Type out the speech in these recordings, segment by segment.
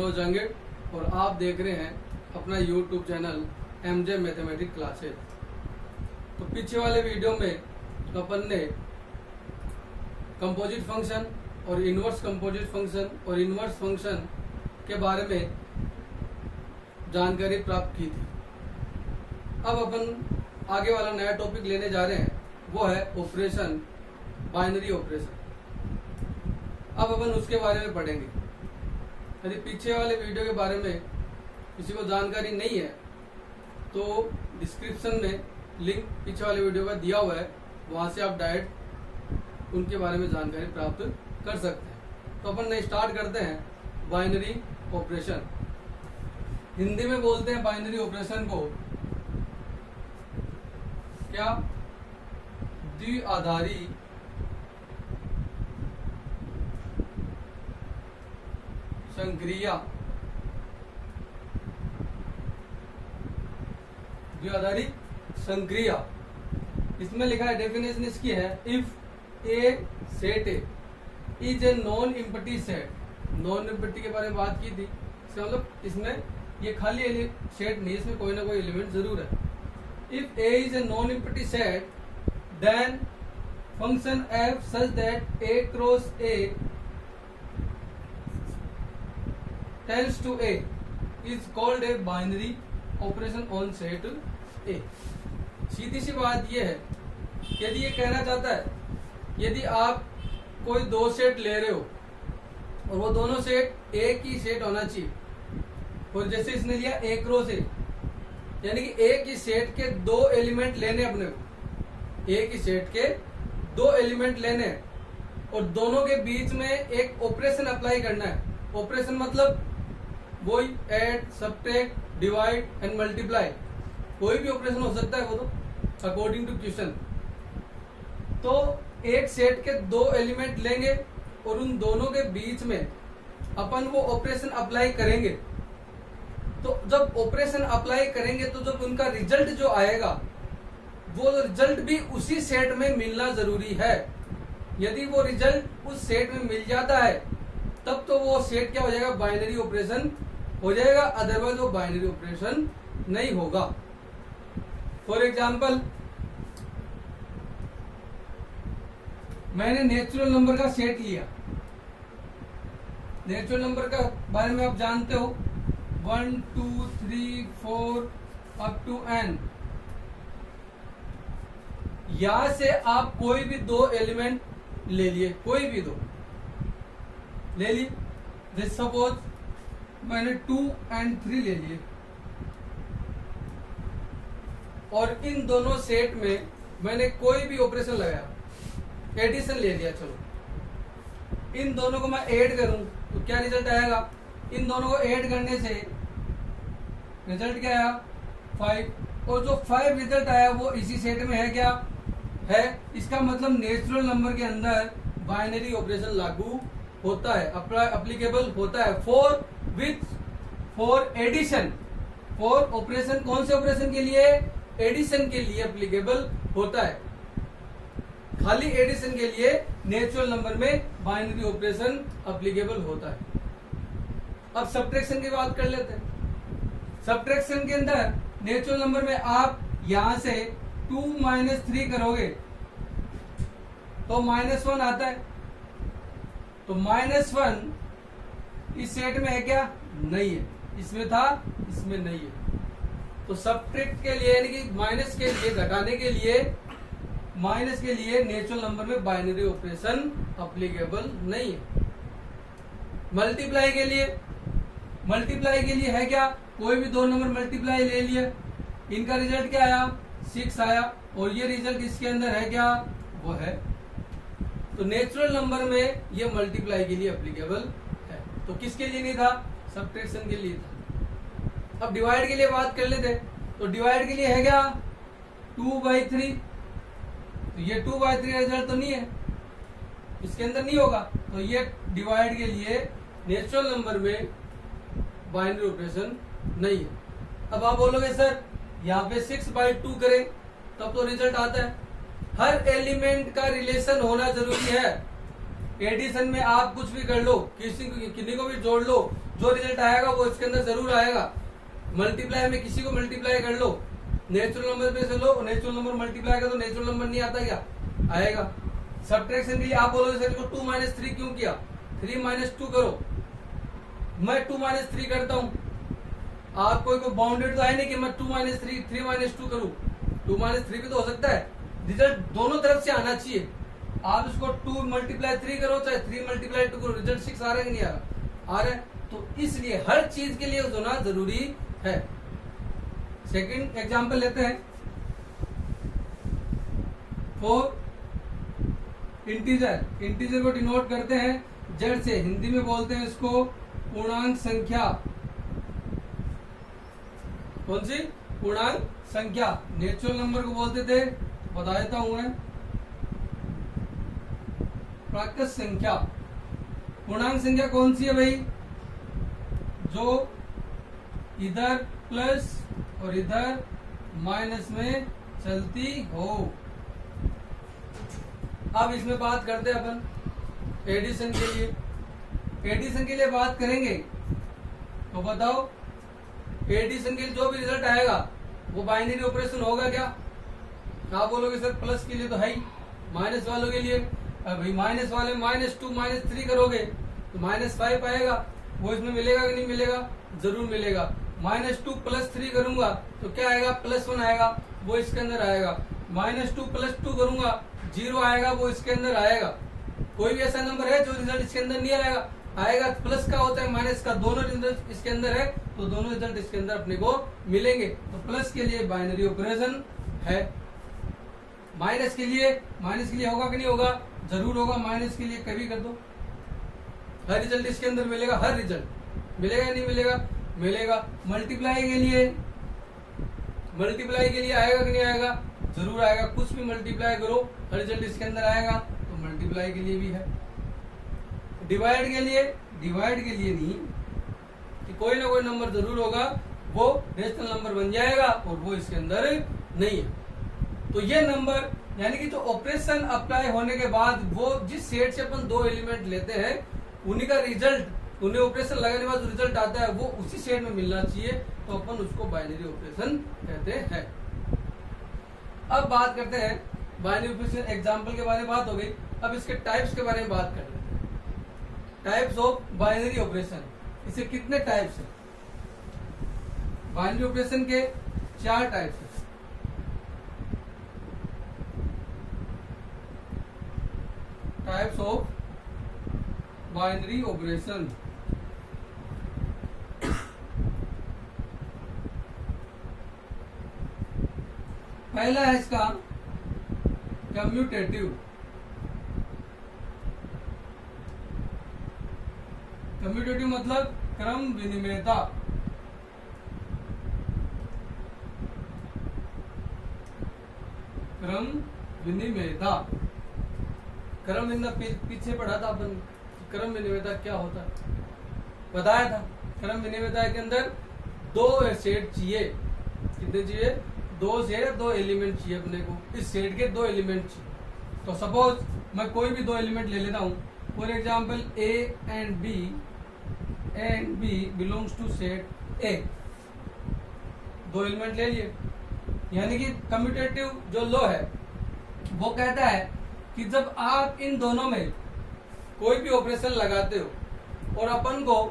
मनोज अंगेड और आप देख रहे हैं अपना YouTube channel MJ mathematics classes. तो पीछे वाले वीडियो में अपन ने कंपोजिट फंक्शन और इनवर्स कंपोजिट फंक्शन और इनवर्स फंक्शन के बारे में जानकारी प्राप्त की थी। अब अपन आगे वाला नया टॉपिक लेने जा रहे हैं, वो है ऑपरेशन, बाइनरी ऑपरेशन। अब अपन उसके बारे में पढ़ेंगे। यदि पीछे वाले वीडियो के बारे में किसी को जानकारी नहीं है तो डिस्क्रिप्शन में लिंक पीछे वाले वीडियो का दिया हुआ है, वहां से आप डायरेक्ट उनके बारे में जानकारी प्राप्त कर सकते हैं। तो अपन ने स्टार्ट करते हैं बाइनरी ऑपरेशन। हिंदी में बोलते हैं बाइनरी ऑपरेशन को क्या? द्विआधारी संक्रिया। द्विआधारी संक्रिया, इसमें लिखा है, डेफिनेशन इसकी है, if A set A is a non empty set. Non empty के बारे में बात की थी, इसका मतलब इसमें ये खाली सेट नहीं, इसमें कोई ना कोई एलिमेंट जरूर है। If A is a non empty set then function F such that A cross A tends to A is called a binary operation on set A। सीधी सी बात यह है, यदि ये कहना चाहता है, यदि आप कोई दो सेट ले रहे हो और वो दोनों सेट एक ही सेट होना चाहिए, और जैसे इसने लिया A क्रॉस A, यानी कि एक ही सेट के दो एलिमेंट लेने अपने को, एक ही सेट के दो एलिमेंट लेने और दोनों के बीच में एक ऑपरेशन अप्लाई करना है। ऑपरेशन मतलब वही add, subtract, divide and multiply, कोई भी ऑपरेशन हो सकता है वो तो अकॉर्डिंग टू क्वेश्चन। तो एक सेट के दो एलिमेंट लेंगे और उन दोनों के बीच में अपन वो ऑपरेशन अप्लाई करेंगे। तो जब ऑपरेशन अप्लाई करेंगे तो जब उनका रिजल्ट जो आएगा वो रिजल्ट भी उसी सेट में मिलना जरूरी है। यदि वो रिजल्ट उस सेट में मिल जाता है तब तो वो सेट क्या हो जाएगा? बाइनरी ऑपरेशन हो जाएगा, अदरवाइज वो बाइनरी ऑपरेशन नहीं होगा। फॉर एग्जाम्पल, मैंने नेचुरल नंबर का सेट लिया। नेचुरल नंबर का बारे में आप जानते हो, 1 2 3 4 अप टू n। यहां से आप कोई भी दो एलिमेंट ले लिए, कोई भी दो ले लिए। जैसे सपोज मैंने 2 और 3 ले लिए और इन दोनों सेट में मैंने कोई भी ऑपरेशन लगाया, एडिशन ले लिया। चलो इन दोनों को मैं ऐड करूं तो क्या रिजल्ट आएगा? इन दोनों को ऐड करने से रिजल्ट क्या आया? 5। और जो 5 रिजल्ट आया वो इसी सेट में है क्या? है। इसका मतलब नेचुरल नंबर के अंदर बाइनरी ऑपरेशन लागू होता है, अप्लीकेबल होता है। फॉर एडिशन, फॉर ऑपरेशन, कौन से ऑपरेशन के लिए? एडिशन के लिए अप्लीकेबल होता है। खाली एडिशन के लिए नेचुरल नंबर में बाइनरी ऑपरेशन अप्लीकेबल होता है। अब सब्ट्रैक्शन की बात कर लेते हैं। सब्ट्रैक्शन के अंदर नेचुरल नंबर में आप यहां से 2 - 3 करोगे तो -1 आता है। तो -1 इस सेट में है क्या? नहीं है। इसमें था, इसमें नहीं है। तो सब्ट्रैक्ट के लिए यानी कि माइनस के लिए, घटाने के लिए, माइनस के लिए नेचुरल नंबर में बाइनरी ऑपरेशन अप्लीकेबल नहीं है। मल्टीप्लाई के लिए, मल्टीप्लाई के लिए है क्या? कोई भी दो नंबर मल्टीप्लाई ले लिए, इनका रिजल्ट क्या आया? 6 आया और ये रिजल्ट इसके अंदर है क्या? वो है। तो नेचुरल नंबर में ये मल्टीप्लाई के लिए एप्लीकेबल है। तो किसके लिए नहीं था? सब्ट्रैक्शन के लिए था। अब डिवाइड के लिए बात कर लेते। तो डिवाइड के लिए है क्या? 2/3। तो ये 2/3 रिजल्ट तो नहीं है, इसके अंदर नहीं होगा। तो ये डिवाइड के लिए नेचुरल नंबर में बाइनरी ऑपरेशन नहीं है। अब आप बोलोगे सर यहाँ पे 6/2 करें तब तो रिजल्ट आता है। हर एलिमेंट का रिलेशन होना जरूरी है। एडिशन में आप कुछ भी कर लो, किसी को भी जोड़ लो, जो रिजल्ट आएगा वो इसके अंदर जरूर आएगा। मल्टीप्लाई में किसी को मल्टीप्लाई कर लो, नेचुरल नंबर में से लो, नेचुरल नंबर मल्टीप्लाई कर दो, नेचुरल नंबर नहीं आता क्या, आएगा। सब्ट्रैक्शन के लिए आप बोलोगे सर इसको 2 - 3 क्यों किया, 3 - 2 करो। मैं 2 - 3 करता हूं, आपको कोई बाउंडेड तो है नहीं कि मैं 2 - 3 3 - 2 करूं। 2 - 3 भी तो हो सकता है। रिजल्ट दोनों तरफ से आना चाहिए। आप इसको 2 × 3 करो, चाहे 3 × 2 करो, रिजल्ट 6 आ रहा है कि नहीं आ रहा, आ रहा है। तो इसलिए हर चीज के लिए होना जरूरी है। सेकंड एग्जांपल लेते हैं, फॉर इंटीजर। इंटीजर को डिनोट करते हैं जेड से, हिंदी में बोलते हैं इसको पूर्णांक संख्या। कौन सी, पूर्णांक संख्या। नेचुरल नंबर को बोलते थे, बता देता हूं मैं, प्राकृत संख्या। पूर्णांक संख्या कौन सी है भाई, जो इधर प्लस और इधर माइनस में चलती हो। अब इसमें बात करते हैं अपन एडिशन के लिए। एडिशन के लिए बात करेंगे तो बताओ, एडिशन के लिए जो भी रिजल्ट आएगा वो बाइनरी ऑपरेशन होगा क्या। आप बोलोगे सर प्लस के लिए तो है ही, माइनस वालों के लिए अभी माइनस वाले -2 - 3 करोगे तो -5 आएगा, वो इसमें मिलेगा कि नहीं मिलेगा, जरूर मिलेगा। -2 + 3 करूंगा तो क्या आएगा, +1 आएगा, वो इसके अंदर आएगा। -2 + 2 करूंगा 0 आएगा, वो इसके अंदर आएगा। कोई भी ऐसा नंबर है जो रिजल्ट इसके अंदर नहीं आएगा, आएगा प्लस का होता है माइनस का, दोनों रिजल्ट इसके अंदर है तो दोनों रिजल्ट इसके अंदर अपने को मिलेंगे। तो प्लस के लिए बाइनरी ऑपरेशन है, माइनस के लिए होगा कि नहीं होगा, जरूर होगा। माइनस के लिए कभी कर दो, हर रिजल्ट इसके अंदर मिलेगा, हर रिजल्ट मिलेगा नहीं मिलेगा, मिलेगा। मल्टीप्लाई के लिए आएगा कि नहीं आएगा, जरूर आएगा। कुछ भी मल्टीप्लाई करो हर रिजल्ट इसके अंदर आएगा, तो मल्टीप्लाई के लिए भी है। डिवाइड के लिए नहीं, कि कोई ना कोई नंबर जरूर होगा, वो रेशनल नंबर बन जाएगा और वो इसके अंदर नहीं है। तो ये नंबर यानी कि जो ऑपरेशन अप्लाई होने के बाद वो जिस सेट से अपन 2 एलिमेंट लेते हैं, उन्हीं का रिजल्ट, उन्हें ऑपरेशन लगाने के बाद जो रिजल्ट आता है वो उसी सेट में मिलना चाहिए, तो अपन उसको बाइनरी ऑपरेशन कहते हैं। अब बात करते हैं बाइनरी ऑपरेशन एग्जांपल के बारे में बात हो गई। अब इसके टाइप्स के बारे में बात करते हैं। टाइप्स ऑफ बाइनरी ऑपरेशन, इसे कितने टाइप्स है, बाइनरी ऑपरेशन के 4 टाइप्स है। Types of binary operation. पहला है इसका कम्यूटेटिव। कम्यूटेटिव मतलब क्रम विनिमेयता। क्रम विनिमेयता, क्रम विनिमेयता पीछे पढ़ा था अपन, क्रम विनिमेयता क्या होता है, बताया था। क्रम विनिमेयता के अंदर 2 सेट चाहिए, कितने चाहिए, 2 सेट, 2 एलिमेंट चाहिए अपने को। इस सेट के 2 एलिमेंट चाहिए। तो सपोज मैं कोई भी 2 एलिमेंट ले लेता हूं, for example A and B belongs to set A। 2 element ले लिए, यानी कि कम्यूटेटिव जो लॉ है वो कहता है कि जब आप इन दोनों में कोई भी ऑपरेशन लगाते हो, और अपन को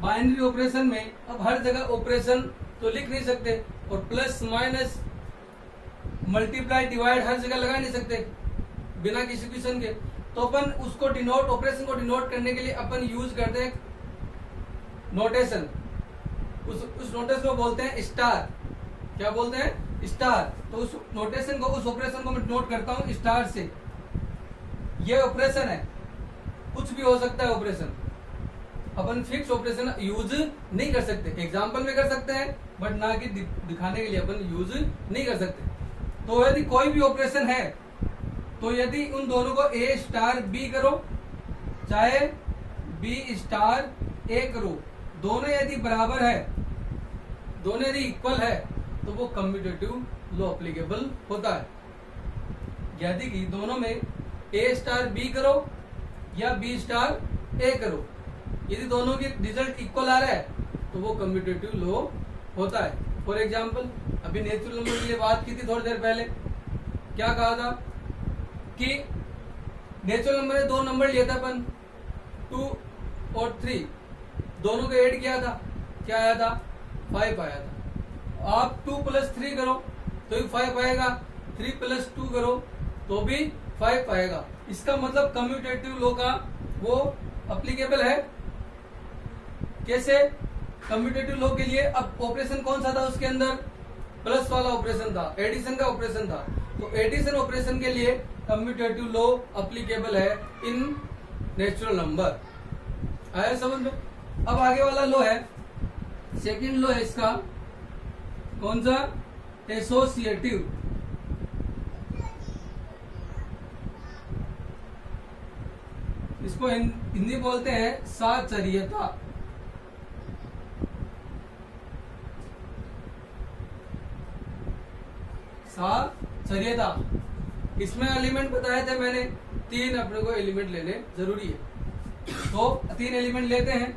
बाइनरी ऑपरेशन में अब हर जगह ऑपरेशन तो लिख नहीं सकते, और प्लस माइनस मल्टीप्लाई डिवाइड हर जगह लगा नहीं सकते बिना किसी क्वेश्चन के, तो अपन उसको डिनोट, ऑपरेशन को डिनोट करने के लिए अपन यूज करते हैं नोटेशन। उस नोटेशन को बोलते हैं स्टार। क्या बोलते हैं, स्टार। तो उस नोटेशन को, उस ऑपरेशन को मैं नोट करता हूं स्टार से। ये ऑपरेशन है, कुछ भी हो सकता है ऑपरेशन, अपन फिक्स ऑपरेशन यूज नहीं कर सकते। एग्जाम्पल में कर सकते हैं बट ना कि दिखाने के लिए अपन यूज नहीं कर सकते। तो यदि कोई भी ऑपरेशन है, तो यदि उन दोनों को A* B करो, चाहे B* A करो, दोनों यदि बराबर है, दोनों यदि इक्वल है, तो वो कम्यूटेटिव लॉ एप्लीकेबल होता है। यदि कि दोनों में A* B करो, या बी स्टार ए करो। यदि दोनों की रिजल्ट इक्वल आ रहा है तो वो कम्यूटेटिव लो होता है। फॉर एग्जाम्पल अभी नेचुरल नंबर के लिए बात की थी थोड़ी देर पहले, क्या कहा था कि नेचुरल नंबर में दो नंबर लिया था अपन 2 और 3, दोनों को ऐड किया था, क्या आया था 5 आया था। आप 2 + 3 करो तो भी 5 आएगा, 3 + 2 करो तो भी 5 आएगा। इसका मतलब कम्यूटेटिव लॉ का वो अप्लीकेबल है। कैसे? कम्यूटेटिव लॉ के लिए अब ऑपरेशन कौन सा था उसके अंदर? प्लस वाला ऑपरेशन था, एडिशन का ऑपरेशन था। तो एडिशन ऑपरेशन के लिए कम्यूटेटिव लॉ अप्लीकेबल है इन नेचुरल नंबर। आया समझ में? अब आगे वाला लॉ है, सेकंड लॉ है इसका, कौन सा? एसोसिएटिव। इसको हिंदी बोलते हैं साचर्यता। साचर्यता। इसमें एलिमेंट बताए थे मैंने, 3 अपने को एलिमेंट लेने जरूरी है। तो 3 एलिमेंट लेते हैं,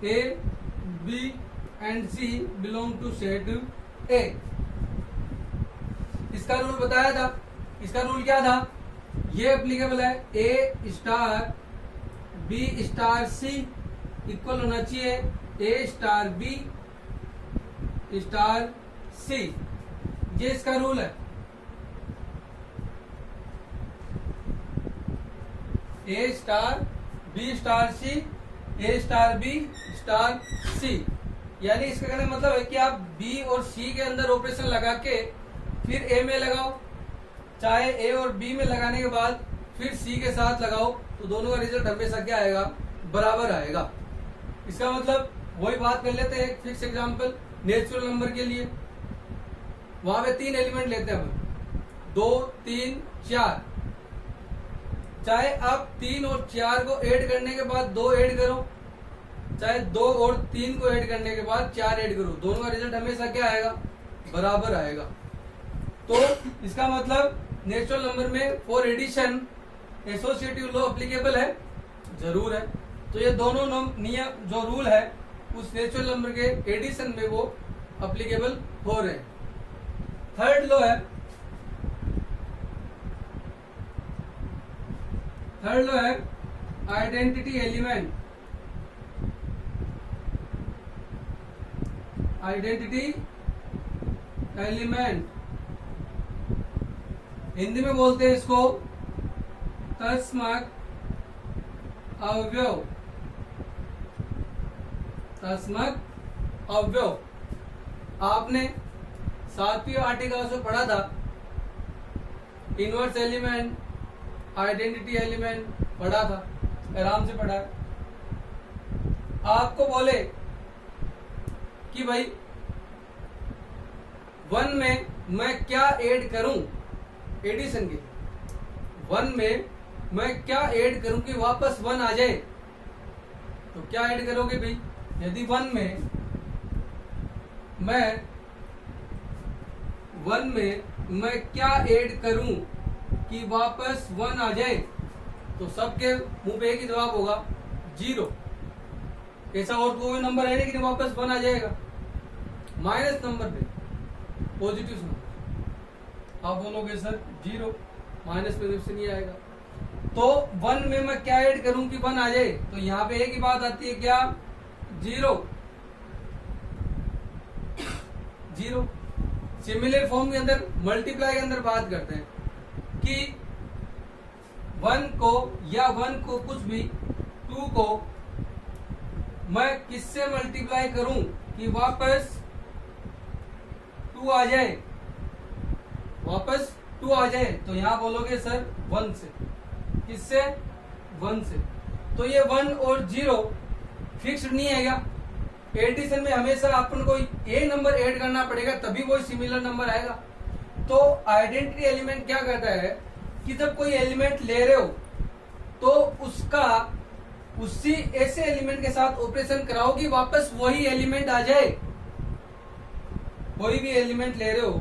A B and C belong to set A. इसका रूल बताया था। इसका रूल क्या था? ये एप्लीकेबल है, ए star b star c equal होना चाहिए ए स्टार बी स्टार सी। ये इसका रूल है। ए स्टार बी स्टार सी ए स्टार बी स्टार सी। यानी इसका कहने का मतलब है कि आप बी और सी के अंदर ऑपरेशन लगा के फिर ए में लगाओ, चाहे ए और बी में लगाने के बाद फिर सी के साथ लगाओ, तो दोनों का रिजल्ट हमेशा क्या आएगा? बराबर आएगा। इसका मतलब वही बात कर लेते हैं, एक फिक्स एग्जांपल नेचुरल नंबर के लिए। वहां पे 3 एलिमेंट लेते हैं हम, 2 3 4। चाहे आप 3 और 4 को ऐड करने के बाद 2 ऐड करो, चाहे 2 और 3 को ऐड करने के बाद 4 ऐड करो, दोनों का रिजल्ट हमेशा क्या आएगा? बराबर आएगा। तो इसका मतलब नेचुरल नंबर में for addition associative law applicable है, जरूर है। तो ये दोनों नियम जो रूल है उस नेचुरल नंबर के एडिशन में वो अप्लीकेबल हो रहे हैं। थर्ड लॉ है, थर्ड लॉ है identity element. Identity element Hindi में बोलते हैं इसको तस्मक अवयव। तस्मक अवयव आपने 7वीं आर्टिकल से पढ़ा था। इनवर्स एलिमेंट, आइडेंटिटी एलिमेंट पढ़ा था, आराम से पढ़ा है। आपको बोले कि भाई 1 में मैं क्या ऐड करूं, एडिशन के 1 में मैं क्या ऐड करूं कि वापस 1 आ जाए, तो क्या ऐड करोगे भाई? यदि 1 में मैं क्या ऐड करूं कि वापस 1 आ जाए, तो सबके मुंह पे एक ही जवाब होगा 0। ऐसा और कोई नंबर है नहीं कि वापस 1 आ जाएगा। माइनस नंबर पे पॉजिटिव नंबर आप बोलोगे सर 0, माइनस पे से नहीं आएगा। तो 1 में मैं क्या ऐड करूं कि 1 आ जाए, तो यहाँ पे एक ही बात आती है, क्या? 0। सिमिलर फॉर्म के अंदर मल्टीप्लाई के अंदर बात करते हैं कि 1 को या 1 को कुछ भी 2 को मैं किससे मल्टीप्लाई करूं कि वापस 2 आ जाए, वापस 2 आ जाए, तो यहां बोलोगे सर 1 से। किससे? 1 से। तो ये 1 और 0 फिक्स्ड नहीं है क्या? एडिशन में हमेशा अपन को ए नंबर ऐड करना पड़ेगा, तभी वो सिमिलर नंबर आएगा। तो आइडेंटिटी एलिमेंट क्या करता है कि जब कोई एलिमेंट ले रहे हो तो उसका उसी ऐसे एलिमेंट के साथ ऑपरेशन कराओ कि वापस वही एलिमेंट आ जाए। कोई भी एलिमेंट ले रहे हो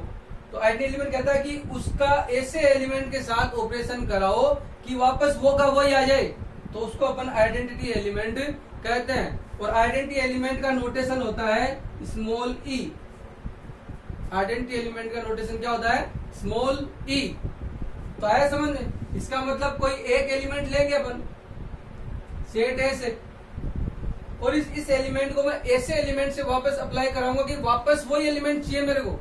तो आइडेंटिटी एलिमेंट कहता है कि उसका ऐसे एलिमेंट के साथ ऑपरेशन कराओ कि वापस वो का वही आ जाए। तो उसको अपन आइडेंटिटी एलिमेंट कहते हैं। और आइडेंटिटी एलिमेंट का नोटेशन होता है स्मॉल ई। आइडेंटिटी एलिमेंट का नोटेशन क्या होता है? स्मॉल ई। तो आया समझ में? इसका मतलब कोई एक एलिमेंट लेंगे अपन सेट ए से, और इस एलिमेंट को मैं ऐसे एलिमेंट से वापस अप्लाई कराऊंगा कि वापस वही एलिमेंट चाहिए मेरे को।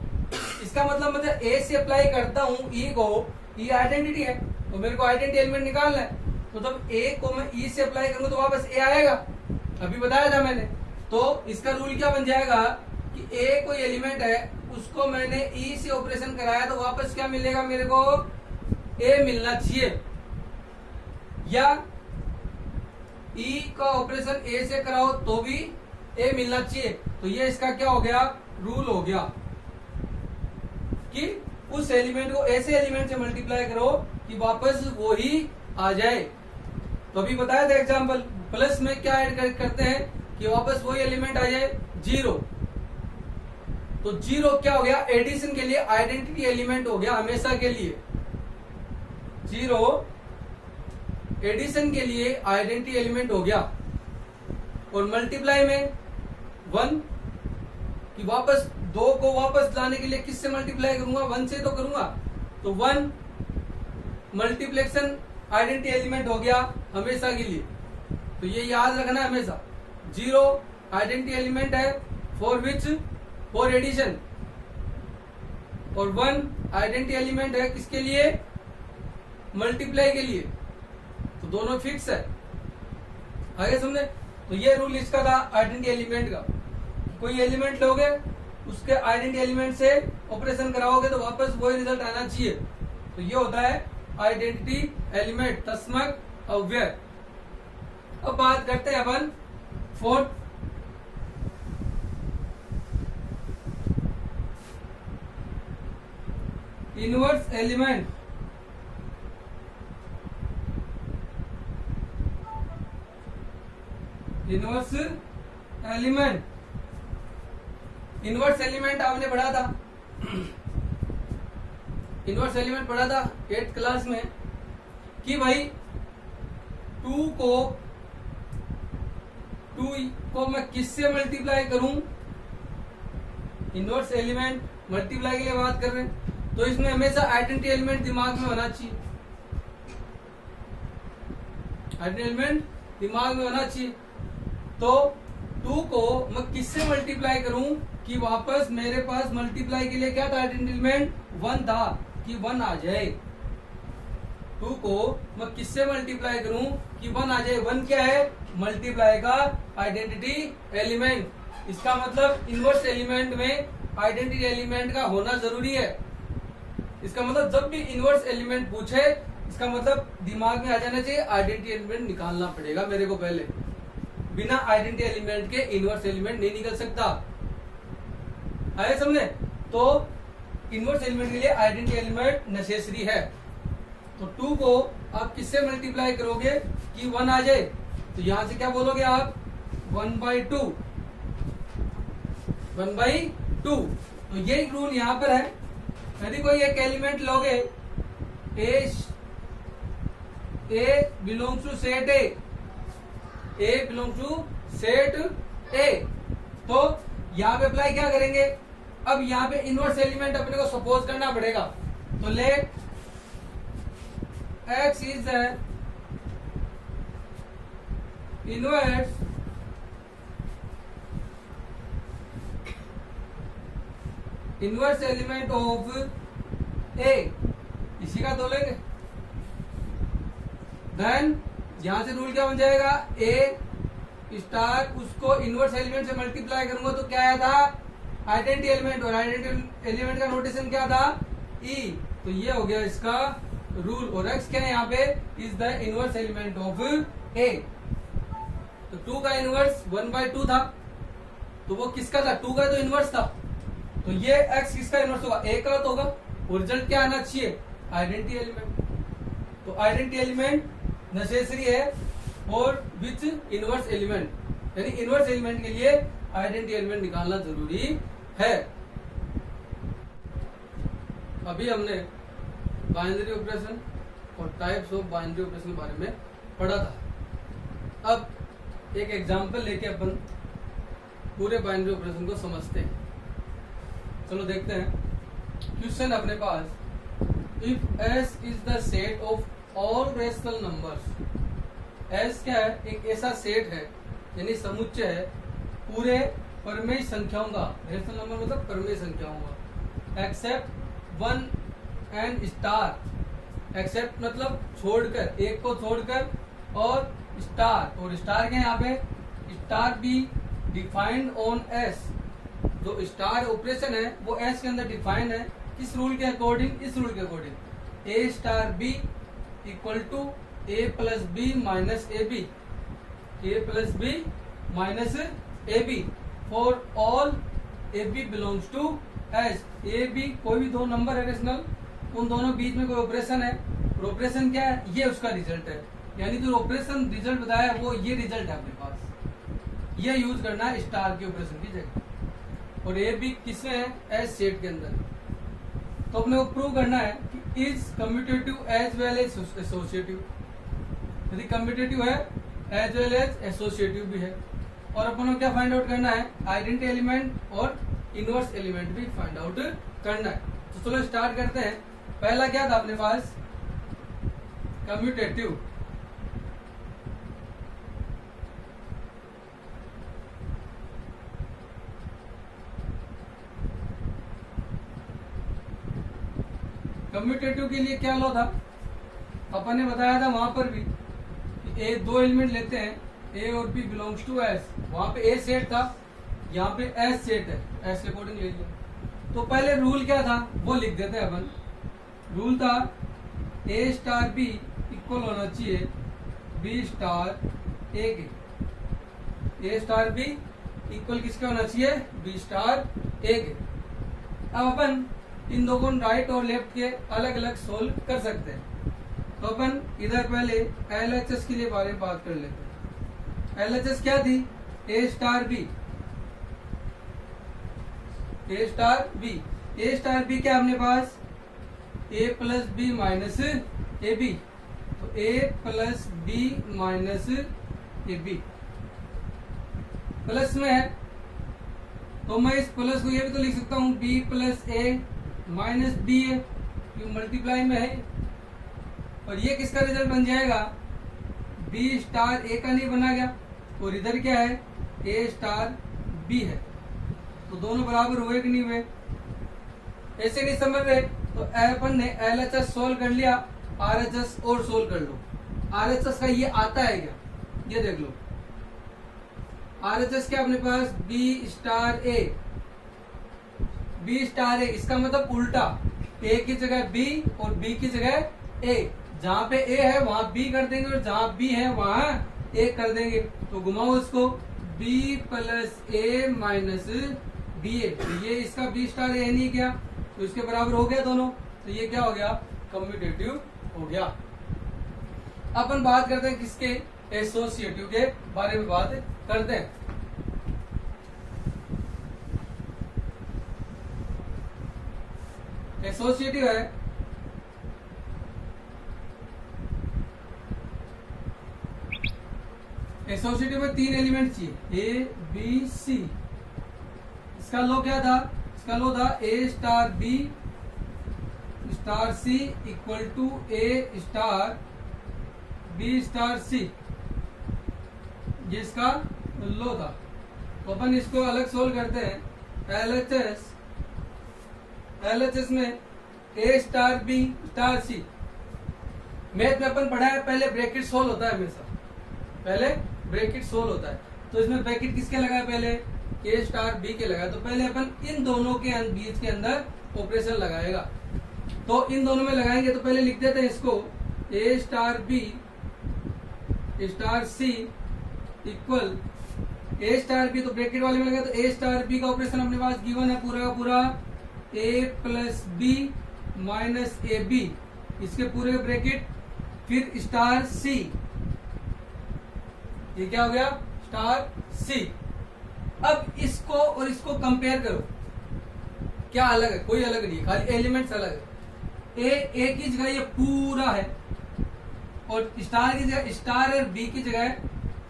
इसका मतलब ए से अप्लाई करता हूँ ई को, ई आइडेंटिटी है तो मेरे को आइडेंटिटी एलिमेंट निकालना है, तो जब ए को मैं ई से अप्लाई करूंगा तो वापस ए आएगा। अभी बताया था मैंने। तो इसका रूल क्या बन जाएगा कि ए कोई एलिमेंट है, उसको मैंने ई से ऑपरेशन कराया तो वापस क्या मिलेगा मेरे को? ए मिलना चाहिए। या ई का ऑपरेशन ए से कराओ तो भी ए मिलना चाहिए। तो ये इसका क्या हो गया? रूल हो गया कि उस एलिमेंट को ऐसे एलिमेंट से मल्टीप्लाई करो कि वापस वो ही आ जाए। तो अभी बताया था एग्जांपल, प्लस में क्या ऐड करते हैं कि वापस वही एलिमेंट आ जाए, जीरो। तो जीरो क्या हो गया? एडिशन के लिए आइडेंटिटी एलिमेंट हो गया हमेशा के लिए। जीरो एडिशन के लिए आइडेंटिटी एलिमेंट हो गया। और मल्टीप्लाई में वन, कि वापस दो को वापस लाने के लिए किससे मल्टीप्लाई करूंगा? वन से तो करूंगा। तो वन मल्टीप्लेक्शन आइडेंटिटी एलिमेंट हो गया हमेशा के लिए। तो ये याद रखना हमेशा। जीरो आइडेंटिटी एलिमेंट है फॉर विच? For addition. और वन आइडेंटिटी एलिमेंट है किसके लिए? मल्टीप्लाई के लिए। तो दोनों फिक्स है। आगे समझे? तो ये रूल इसका था आइडेंटिटी एलिमेंट का। कोई एलिमेंट लोगे, उसके आइडेंटिटी एलिमेंट से ऑपरेशन कराओगे तो वापस वही रिजल्ट आना चाहिए। तो ये होता है आइडेंटिटी एलिमेंट, तस्मक अव्यय। अब बात करते हैं अपन fourth, inverse element. Inverse element, inverse element आपने पढ़ा था, इनवर्स एलिमेंट पढ़ा था 8th क्लास में कि भाई टू को मैं किससे मल्टीप्लाई करूं? इनवर्स एलिमेंट मल्टीप्लाई के लिए बात कर रहे हैं, तो इसमें हमेशा आइडेंटिटी एलिमेंट दिमाग में होना चाहिए। आइडेंटिटी एलिमेंट दिमाग में होना चाहिए। तो टू को मैं किससे मल्टीप्लाई करूं कि वापस मेरे पास मल्टीप्लाई के लिए क्या था? आइडेंटिटी एलिमेंट वन था, कि वन आ जाए। टू को मैं किससे मल्टीप्लाई करूं कि वन आ जाए? वन क्या है? मल्टीप्लाई का आइडेंटिटी एलिमेंट। इसका मतलब इनवर्स एलिमेंट में आइडेंटिटी एलिमेंट का होना जरूरी है। इसका मतलब जब भी इनवर्स एलिमेंट पूछे, इसका मतलब दिमाग में आ जाना चाहिए आइडेंटिटी एलिमेंट निकालना पड़ेगा मेरे को पहले। बिना आइडेंटिटी एलिमेंट के इनवर्स एलिमेंट नहीं निकल सकता। आए समझे? तो इनवर्स एलिमेंट के लिए आइडेंटिटी एलिमेंट नेसेसरी है। तो टू को आप किससे मल्टीप्लाई करोगे कि वन आ जाए? तो यहां से क्या बोलोगे आप? 1/2, 1/2। तो ये रूल यहां पर है। यदि कोई एक एलिमेंट लोगे, a belongs to set a belongs to set A, तो यहां पे अप्लाई क्या करेंगे? अब यहां पे इनवर्स एलिमेंट अपने को सपोज करना पड़ेगा। तो let x is the inverse element of a, इसी का तो लेंगे। देन यहां से रूल क्या बन जाएगा? ए स्टार, उसको इनवर्स एलिमेंट से मल्टीप्लाई करूंगा तो क्या आया था? Identity element. और आइडेंटिटी एलिमेंट का नोटेशन क्या था? ई। तो ये हो गया इसका रूल। और एक्स क्या है यहाँ पे? Is the inverse element of a. तो टू का इनवर्स 1/2 था, तो वो किसका था? टू का तो इनवर्स था। तो ये एक्स किसका इनवर्स होगा? ए का तो होगा। और रिजल्ट क्या आना चाहिए? Identity element. तो आइडेंटिटी एलिमेंट नेसेसरी है और विच इनवर्स एलिमेंट, यानी इनवर्स एलिमेंट के लिए आइडेंटिटी एलिमेंट निकालना जरूरी है। अभी हमने बाइनरी ऑपरेशन और टाइप्स ऑफ बाइनरी ऑपरेशन के बारे में पढ़ा था। अब एक एग्जांपल लेके अपन पूरे बाइनरी ऑपरेशन को समझते हैं। चलो देखते हैं। क्वेश्चन अपने पास, if S is the set of all rational numbers. S क्या है? एक ऐसा सेट है यानी समुच्चय है पूरे परमेय संख्याओं का। रेशनल नंबर मतलब परमेय संख्याओं का। Except one and star. Except मतलब छोड़कर, एक को छोड़कर, और स्टार। और स्टार क्या है यहाँ पे? Star be defined on S. जो स्टार ऑपरेशन है वो एस के अंदर डिफाइंड है। किस रूल के अकॉर्डिंग? इस रूल के according. A star B equal to A plus B minus A B. A plus B minus A B for all A B belongs to S. A B कोई भी दो number है rational, उन दोनों बीच में कोई ऑपरेशन है, और ऑपरेशन क्या है? ये उसका रिजल्ट है। यानी जो ऑपरेशन रिजल्ट बताया वो ये रिजल्ट है अपने पास। ये यूज करना है स्टार के ऑपरेशन की जगह। और ए बी किसमें है? एस सेट के अंदर। तो अपने को प्रूव करना है कि is commutative as well as associative. यदि कम्यूटेटिव है एज वेल एज एसोसिएटिव भी है। और अपन को क्या फाइंड आउट करना है? आइडेंटिटी एलिमेंट और इनवर्स एलिमेंट भी फाइंड आउट करना है। तो चलो स्टार्ट करते हैं। पहला क्या था अपने पास? कम्यूटेटिव। कम्यूटेटिव के लिए क्या लॉ था? अपन ने बताया था वहां पर भी कि ए दो एलिमेंट लेते हैं, ए और बी बिलोंग्स टू एस। वहां पे ए सेट था, यहाँ पे एस सेट है, एस के अकॉर्डिंग ले लिया। तो पहले रूल क्या था वो लिख देते हैं अपन। रूल था ए स्टार बी इक्वल होना चाहिए बी स्टार ए के। ए स्टार बी इक्वल किसका होना चाहिए? बी स्टार ए के। अब अपन इन दोनों राइट और लेफ्ट के अलग अलग सोल्व कर सकते हैं। तो अपन इधर पहले LHS के लिए बारे में बात कर लेते हैं। LHS क्या थी? A star b. A star b. A star b क्या अपने पास? A plus B minus A b. तो a plus B minus A b plus में है, तो मैं इस प्लस को ये भी तो लिख सकता हूं बी प्लस ए माइनस बी है, क्यों मल्टीप्लाई में है। और ये किसका रिजल्ट बन जाएगा? बी स्टार ए का नहीं बना गया, और इधर क्या है? ए स्टार बी है। तो दोनों बराबर हुए कि नहीं हुए? ऐसे नहीं समझ रहे तो अपन ने LHS सोल्व कर लिया, RHS और सोल्व कर लो। RHS का ये आता है क्या? ये देख लो। RHS क्या अपने पास? बी स्टार ए। बी स्टार ए इसका मतलब उल्टा, ए की जगह बी और बी की जगह ए। जहां पे ए है वहां बी कर देंगे, और जहां बी है वहां ए कर देंगे। तो घुमाओ इसको, बी प्लस ए माइनस बी ए। ये इसका बी स्टार ए नहीं क्या? तो इसके बराबर हो गया दोनों। तो ये क्या हो गया? कम्यूटेटिव हो गया। अपन बात करते हैं किसके? एसोसिएटिव के बारे में बात करते हैं। एसोसिएटिव है एसोसिएटिव में तीन एलिमेंट चाहिए, ए बी सी। इसका लो क्या था? इसका लो था a star b star c equal to a star b star c. ये इसका लो था। तो अपन इसको अलग सोल्व करते हैं। LHS में ए स्टार बी स्टार सी। मैथ में अपन पढ़ा है पहले ब्रैकेट सोल्व होता है, हमेशा पहले ब्रैकेट सोल्व होता है। तो इसमें ब्रैकेट किसके लगाए? पहले ए स्टार बी के लगाए। तो पहले अपन इन दोनों के बीच के अंदर ऑपरेशन लगाएगा। तो इन दोनों में लगाएंगे तो पहले लिख देते हैं इसको, a star b star c equal a star b. तो ब्रैकेट वाले में लगा तो ए स्टार बी का ऑपरेशन अपने पास गिवन है पूरा का पूरा, a plus B minus A b, इसके पूरे ब्रैकेट, फिर स्टार सी। ये क्या हो गया? Star c. अब इसको और इसको कंपेयर करो, क्या अलग है? कोई अलग नहीं है, खाली एलिमेंट्स अलग है। ए की जगह ये पूरा है, और स्टार की जगह स्टार और बी की जगह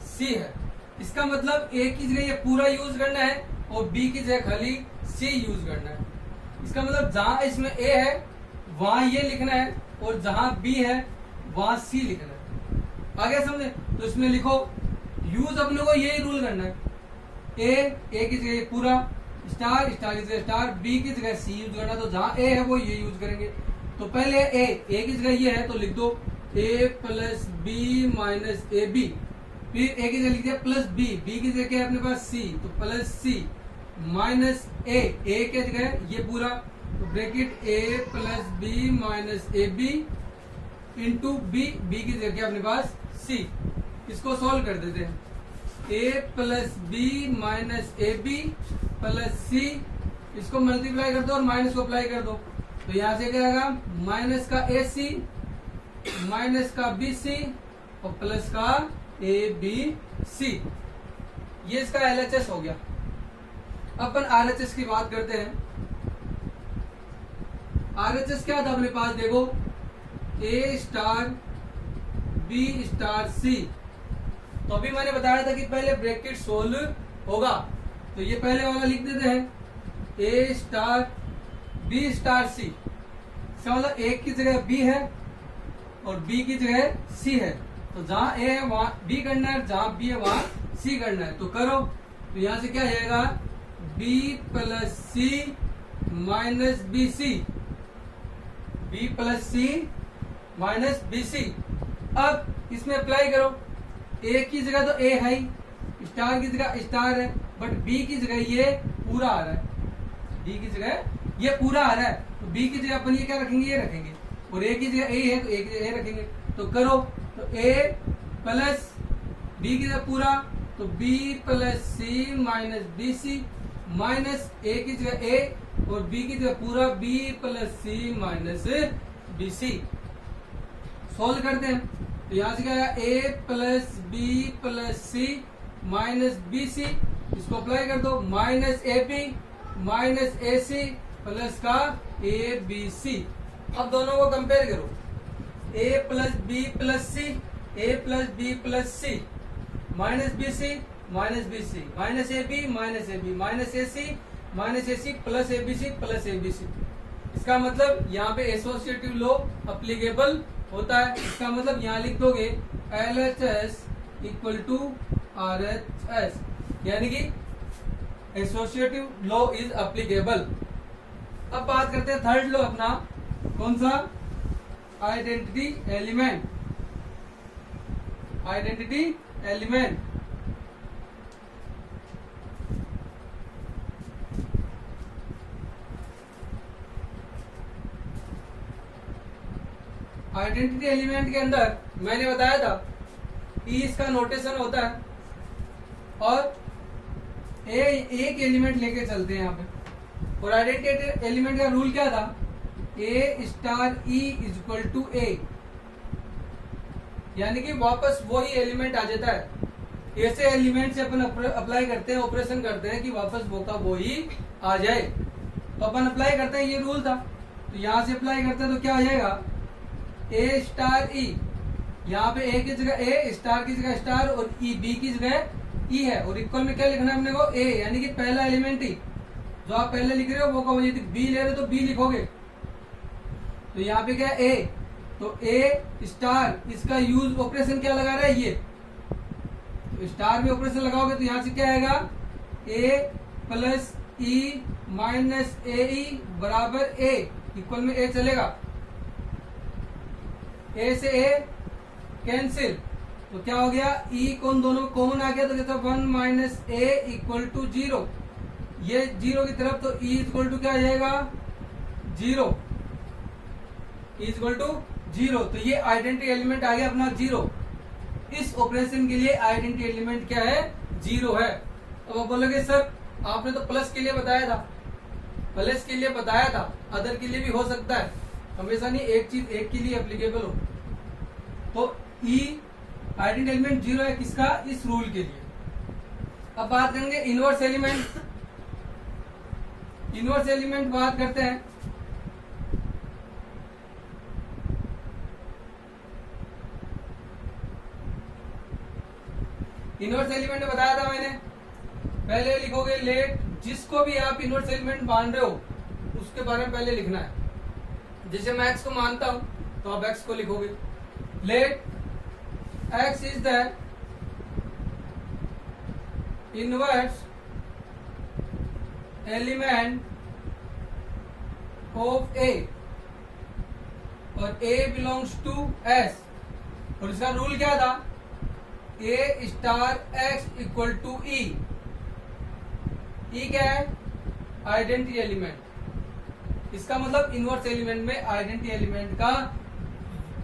सी है। इसका मतलब ए की जगह ये पूरा यूज करना है और बी की जगह खाली सी यूज करना है। इसका मतलब जहां इसमें ए है वहां ये लिखना है और जहां बी है वहां सी लिखना है। आगे समझे? तो इसमें लिखो यूज अपने को यही रूल करना है, ए की जगह पूरा, स्टार की जगह स्टार, बी की जगह सी यूज करना। तो जहां ए है वो ये यूज करेंगे। तो पहले ए की जगह ये है तो लिख दो a plus B minus A b, फिर ए की जगह लिख दिया प्लस बी, बी की जगह क्या है अपने पास सी, तो प्लस सी माइनस ए की जगह ये पूरा, तो bracket A plus B minus A B into B, B की जगह क्या अपने पास सी। इसको सॉल्व कर देते हैं, a plus B minus A b plus c, इसको मल्टीप्लाई कर दो और माइनस को अप्लाई कर दो। तो यहां से क्या आएगा माइनस का ए सी माइनस का बी सी और प्लस का ए बी सी। ये इसका एलएचएस हो गया। अपन आरएचएस की बात करते हैं। आरएचएस क्या था अपने पास, देखो ए स्टार बी स्टार सी। तो अभी मैंने बताया था कि पहले ब्रैकेट सोल्व होगा, तो ये पहले वाला लिख देते हैं ए स्टार बी स्टार सी। इसका मतलब ए की जगह बी है और बी की जगह सी है। तो जहां ए है वहां बी करना है, जहां बी है वहां सी करना है। तो करो, तो यहां से क्या जाएगा बी प्लस सी minus B c, b plus सी माइनस बी सी। अब इसमें अप्लाई करो, ए की जगह तो ए है ही, स्टार की जगह स्टार है, बट बी की जगह ये पूरा आ रहा है, बी की जगह ये पूरा आ रहा है। तो बी की जगह अपन ये क्या रखेंगे, ये रखेंगे, और ए की जगह ए है तो ए की जगह ए रखेंगे। तो करो, तो ए प्लस बी की जगह पूरा, तो B plus C minus B C minus A की जगह ए और बी की जगह पूरा बी प्लस सी माइनस बी सी। सोल्व करते हैं, तो यहां से क्या आया A plus B plus C minus B C, इसको अप्लाई कर दो, minus A B minus A C plus का ए बी सी। अब दोनों को कंपेयर करो, A plus B plus C, A plus B plus C minus B C minus B C minus A B minus A B minus A C plus A B C plus A B C. इसका मतलब यहाँ पे associative law applicable होता है। इसका मतलब यहाँ लिख दोगे L H S equal to R H S, यानी कि एसोसिएटिव लॉ इज अप्लीकेबल। अब बात करते हैं थर्ड लॉ अपना, कौन सा, identity element. Identity element identity element के अंदर मैंने बताया था ई इसका नोटेशन होता है और एक एलिमेंट लेके चलते हैं यहाँ पे। और आइडेंटिटी एलिमेंट का रूल क्या था, a star e is equal to a, यानी कि वापस वही एलिमेंट आ जाता है। ऐसे एलिमेंट से अपन अप्लाई करते हैं, ऑपरेशन करते हैं कि वापस वो का वो ही आ जाए। तो अपन अप्लाई करते हैं, ये रूल था। तो यहां से अप्लाई करते हैं तो क्या हो जाएगा ए स्टार ई, यहाँ पे ए की जगह ए, स्टार की जगह स्टार और ई बी की जगह ई है, और इक्वल में क्या लिखना है अपने को ए, यानी कि पहला एलिमेंट ही जो आप पहले लिख रहे हो वो का वही, बी ले रहे हो तो बी लिखोगे। तो यहाँ पे क्या है ए, तो ए स्टार, इसका यूज ऑपरेशन क्या लगा रहा है ये, तो स्टार में ऑपरेशन लगाओगे तो यहाँ से क्या आएगा ए प्लस ई माइनस ए ई बराबर ए, इक्वल में ए चलेगा, ए से ए कैंसिल, तो क्या हो गया ई कौन दोनों कॉमन आ गया, तो कहता 1 माइनस ए इक्वल टू 0, ये 0 की तरफ, तो ई इक्वल टू क्या आ जाएगा 0, ई इक्वल टू 0। तो ये आइडेंटिटी एलिमेंट आ गया अपना 0। इस ऑपरेशन के लिए आइडेंटिटी एलिमेंट क्या है 0 है। अब आप बोलोगे सर आपने तो प्लस के लिए बताया था, प्लस के लिए बताया था, अदर के लिए भी हो सकता है, हमेशा नहीं एक चीज एक के लिए एप्लीकेबल हो। तो ई आइडेंटिटी एलिमेंट 0 है किसका, इस रूल के लिए। अब बात करेंगे इनवर्स एलिमेंट। इनवर्स एलिमेंट बात करते हैं, इनवर्स एलिमेंट बताया था मैंने, पहले लिखोगे लेट, जिसको भी आप इनवर्स एलिमेंट मान रहे हो उसके बारे में पहले लिखना है। जैसे मैं x को मानता हूं तो आप x को लिखोगे, let x is the inverse element of a और a बिलोंग्स टू s, और इसका रूल क्या था, a star x equal to e। e क्या है, आइडेंटिटी एलिमेंट। इसका मतलब इनवर्स एलिमेंट में आइडेंटिटी एलिमेंट का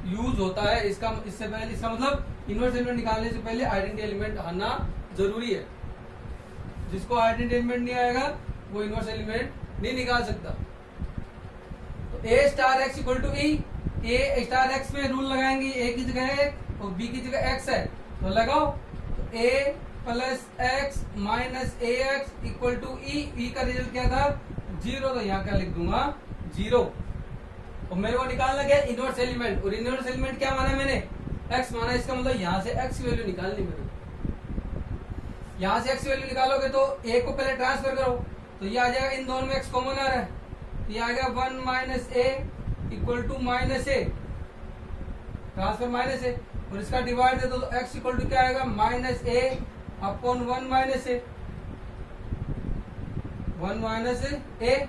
यूज होता है। इसका इससे पहले इसका मतलब इनवर्स एलिमेंट निकालने से पहले आइडेंटिटी एलिमेंट आना जरूरी है। जिसको आइडेंटिटी एलिमेंट नहीं आएगा वो इनवर्स एलिमेंट नहीं निकाल सकता। तो a star x equal to E, a star x में रूल लगाएंगे, a की जगह एक और b की जगह x है तो लगाओ, तो a plus x minus a x equal to e का रिजल्ट क्या था 0, तो यहाँ क्या लिख दूंगा 0। और मेरे को निकालना क्या है इनवर्स एलिमेंट, और इनवर्स एलिमेंट क्या माना मैंने x माना, इसका मतलब यहाँ से x की वैल्यू निकालनी मेरे को। यहाँ से x की वैल्यू निकालोगे तो a को पहले ट्रांसफर करो तो ये आ जाएगा, इन दोनों में x कॉमन आ रहा है, ये आ गया 1 minus a equal to minus a, transfer minus a, और इसका डिवाइड दे दो तो x इक्वल टू क्या आएगा minus A upon 1 minus A, 1 minus a,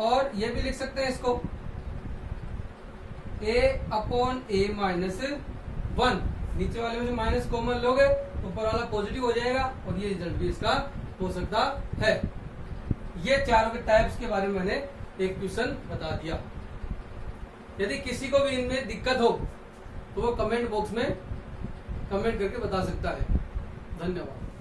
और ये भी लिख सकते हैं इसको a अपॉन ए माइनस 1। नीचे वाले में से माइनस कॉमन लोगे ऊपर वाला पॉजिटिव हो जाएगा, और ये रिजल्ट भी इसका हो सकता है। ये चारों के टाइप्स के बारे में मैंने एक क्वेश्चन बता दिया। यदि किसी को भी इनमें दिक्कत हो तो वो कमेंट बॉक्स में कमेंट करके बता सकता है। धन्यवाद।